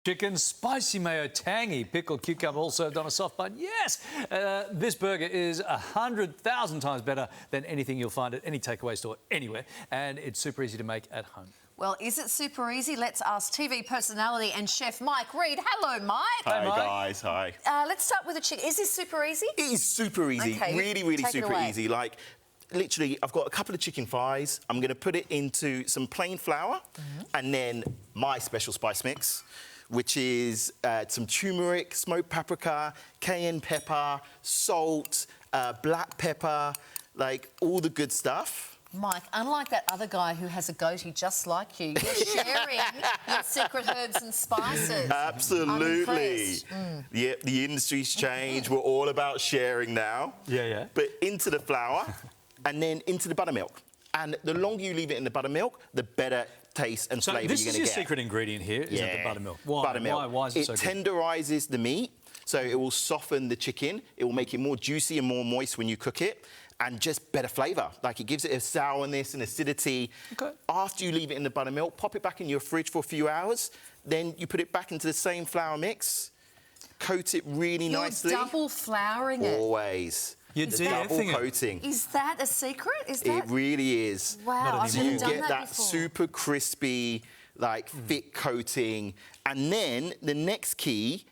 Chicken, spicy mayo, tangy, pickled cucumber, all served on a soft bun. Yes! This burger is 100,000 times better than anything you'll find at any takeaway store anywhere, and it's super easy to make at home. Well, is it super easy? Let's ask TV personality and chef Mike Reid. Hello, Mike. Hi, Mike. guys. Hi. Let's start with the chicken. Is this super easy? It is super easy. Okay, really take it super away. easy. Like, literally, I've got a couple of chicken thighs. I'm going to put it into some plain flour and then my special spice mix, which is some turmeric, smoked paprika, cayenne pepper, salt, black pepper, like all the good stuff. Mike, unlike that other guy who has a goatee just like you, you're sharing your secret herbs and spices. Absolutely. Yeah, the industry's changed. We're all about sharing now. Yeah. But into the flour and then into the buttermilk. And the longer you leave it in the buttermilk, the better taste and flavour you're going to get. This is your secret ingredient here, isn't it, the buttermilk? Why? Buttermilk. Why is it so good? It tenderises the meat, so it will soften the chicken. It will make it more juicy and more moist when you cook it, and just better flavour. Like, it gives it a sourness and acidity. Okay. After you leave it in the buttermilk, pop it back in your fridge for a few hours. Then you put it back into the same flour mix, coat it really nicely. You're double flouring it. Always. You're Double DFing it. coating. Is that a secret? Is that... It really is. Wow, I've So never you done get that before. super crispy, like thick coating. And then the next key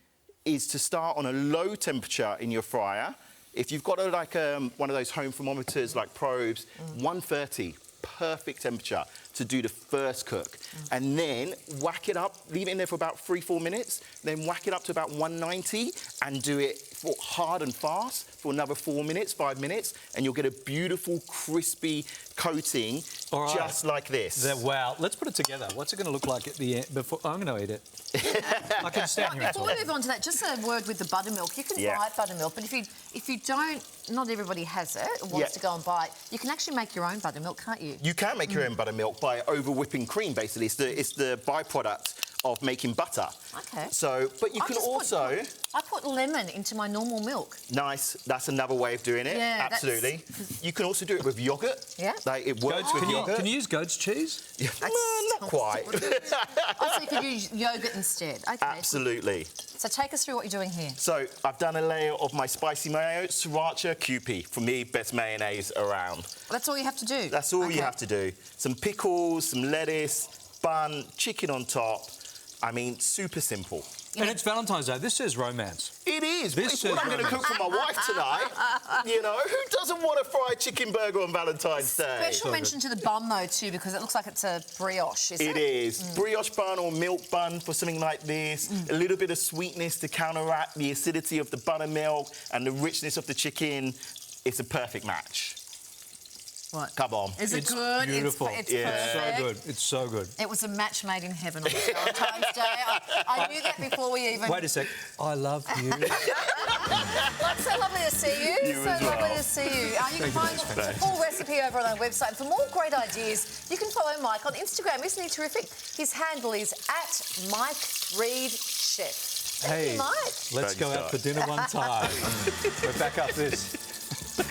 is to start on a low temperature in your fryer. If you've got one of those home thermometers like probes, 130, perfect temperature to do the first cook. And then whack it up, leave it in there for about 3-4 minutes, then whack it up to about 190 and do it for hard and fast for another 4 minutes, 5 minutes, and you'll get a beautiful, crispy coating just like this. Wow, let's put it together. What's it going to look like at the end? Before I'm going to eat it. I can stand here and Before talk. we move on to that, just a word with the buttermilk. You can buy buttermilk, but if you don't, not everybody has it or wants to go and buy it, you can actually make your own buttermilk, can't you? You can make your own buttermilk by over whipping cream, basically. It's the byproduct of making butter. Okay. So, but you can also... I put lemon into my normal milk. Nice. That's another way of doing it. Yeah, absolutely. You can also do it with yoghurt. Yeah. Like, it works with yoghurt. Can you use goat's cheese? Not quite. Oh, so you could use yoghurt instead. Okay. Absolutely. So take us through what you're doing here. So I've done a layer of my spicy mayo, sriracha, Kewpie. For me, best mayonnaise around. That's all you have to do? That's all you have to do. Some pickles, some lettuce, bun, chicken on top. I mean, super simple. And it's Valentine's Day. This says romance. It is. This It's what I'm going to cook for my wife tonight. You know, who doesn't want a fried chicken burger on Valentine's Day? Special mention to the bun, though, too, because it looks like it's a brioche, is it? It is. Brioche bun or milk bun for something like this. A little bit of sweetness to counteract the acidity of the buttermilk and the richness of the chicken. It's a perfect match. What? Come on. Is it good? Beautiful. It's It's so perfect. good. It's so good. It was a match made in heaven on Valentine's Day. I knew that before we even... Wait a sec. I love you. Well, it's so lovely to see you. You as lovely well. to see you. You can find the full recipe over on our website. And for more great ideas, you can follow Mike on Instagram. Isn't he terrific? His handle is @MikeReidChef. Thank you, Mike. Let's go out for dinner one time. We're back up this.